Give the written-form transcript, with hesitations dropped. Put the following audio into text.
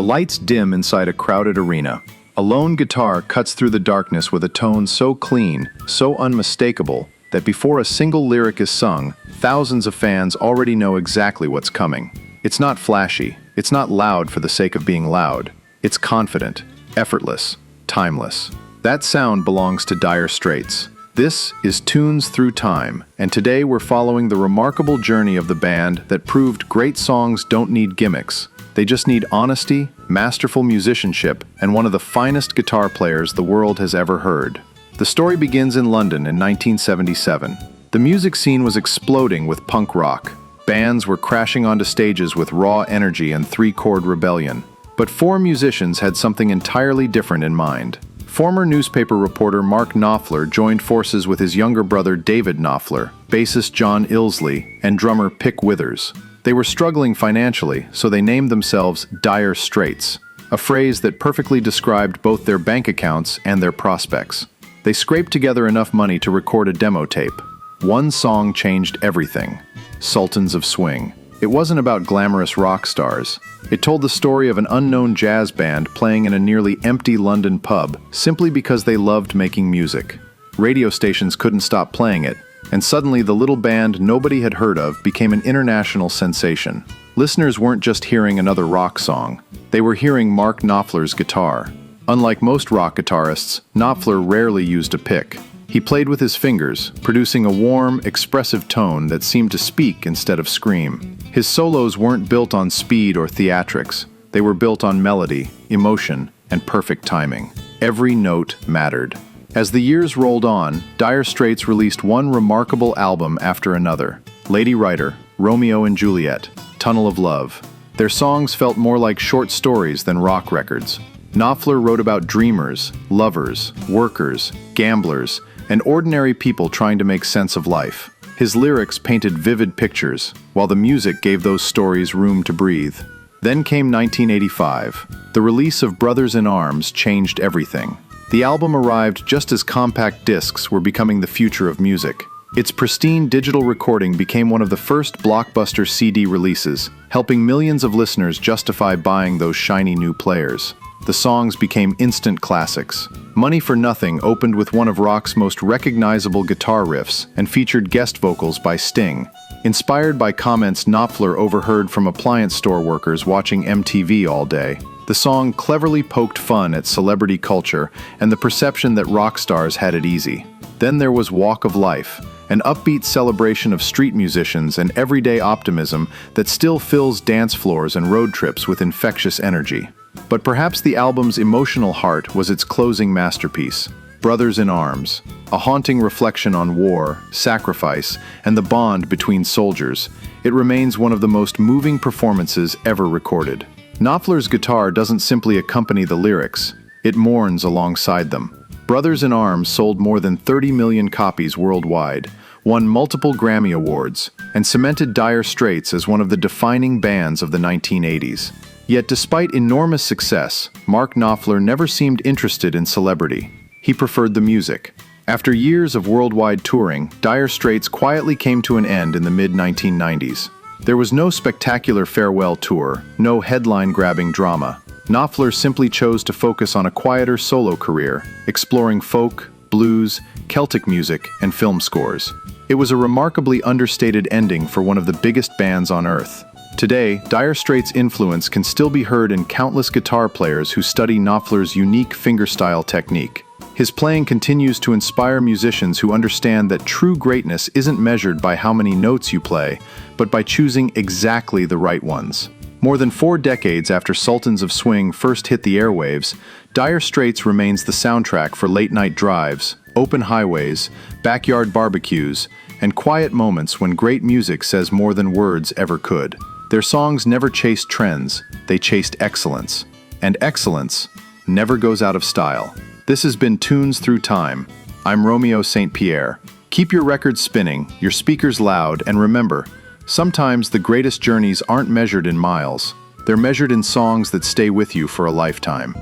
lights dim inside a crowded arena. A lone guitar cuts through the darkness with a tone so clean, so unmistakable, that before a single lyric is sung, thousands of fans already know exactly what's coming. It's not flashy, it's not loud for the sake of being loud. It's confident, effortless, timeless. That sound belongs to Dire Straits. This is Tunes Through Time, and today we're following the remarkable journey of the band that proved great songs don't need gimmicks. They just need honesty, masterful musicianship, and one of the finest guitar players the world has ever heard. The story begins in London in 1977. The music scene was exploding with punk rock. Bands were crashing onto stages with raw energy and three-chord rebellion. But four musicians had something entirely different in mind. Former newspaper reporter Mark Knopfler joined forces with his younger brother David Knopfler, bassist John Illsley, and drummer Pick Withers. They were struggling financially, so they named themselves Dire Straits, a phrase that perfectly described both their bank accounts and their prospects. They scraped together enough money to record a demo tape. One song changed everything: Sultans of Swing. It wasn't about glamorous rock stars. It told the story of an unknown jazz band playing in a nearly empty London pub simply because they loved making music. Radio stations couldn't stop playing it, and suddenly the little band nobody had heard of became an international sensation. Listeners weren't just hearing another rock song. They were hearing Mark Knopfler's guitar. Unlike most rock guitarists, Knopfler rarely used a pick. He played with his fingers, producing a warm, expressive tone that seemed to speak instead of scream. His solos weren't built on speed or theatrics. They were built on melody, emotion, and perfect timing. Every note mattered. As the years rolled on, Dire Straits released one remarkable album after another. Lady Writer, Romeo and Juliet, Tunnel of Love. Their songs felt more like short stories than rock records. Knopfler wrote about dreamers, lovers, workers, gamblers, and ordinary people trying to make sense of life. His lyrics painted vivid pictures, while the music gave those stories room to breathe. Then came 1985. The release of Brothers in Arms changed everything. The album arrived just as compact discs were becoming the future of music. Its pristine digital recording became one of the first blockbuster CD releases, helping millions of listeners justify buying those shiny new players. The songs became instant classics. Money for Nothing opened with one of rock's most recognizable guitar riffs and featured guest vocals by Sting. Inspired by comments Knopfler overheard from appliance store workers watching MTV all day, the song cleverly poked fun at celebrity culture and the perception that rock stars had it easy. Then there was Walk of Life, an upbeat celebration of street musicians and everyday optimism that still fills dance floors and road trips with infectious energy. But perhaps the album's emotional heart was its closing masterpiece, Brothers in Arms, a haunting reflection on war, sacrifice, and the bond between soldiers. It remains one of the most moving performances ever recorded. Knopfler's guitar doesn't simply accompany the lyrics, it mourns alongside them. Brothers in Arms sold more than 30 million copies worldwide, won multiple Grammy Awards, and cemented Dire Straits as one of the defining bands of the 1980s. Yet despite enormous success, Mark Knopfler never seemed interested in celebrity. He preferred the music. After years of worldwide touring, Dire Straits quietly came to an end in the mid-1990s. There was no spectacular farewell tour, no headline-grabbing drama. Knopfler simply chose to focus on a quieter solo career, exploring folk, blues, Celtic music, and film scores. It was a remarkably understated ending for one of the biggest bands on earth. Today, Dire Straits' influence can still be heard in countless guitar players who study Knopfler's unique fingerstyle technique. His playing continues to inspire musicians who understand that true greatness isn't measured by how many notes you play, but by choosing exactly the right ones. More than 4 decades after Sultans of Swing first hit the airwaves, Dire Straits remains the soundtrack for late-night drives, open highways, backyard barbecues, and quiet moments when great music says more than words ever could. Their songs never chased trends, they chased excellence. And excellence never goes out of style. This has been Tunes Through Time. I'm Romeo St.Pierre. Keep your records spinning, your speakers loud, and remember, sometimes the greatest journeys aren't measured in miles. They're measured in songs that stay with you for a lifetime.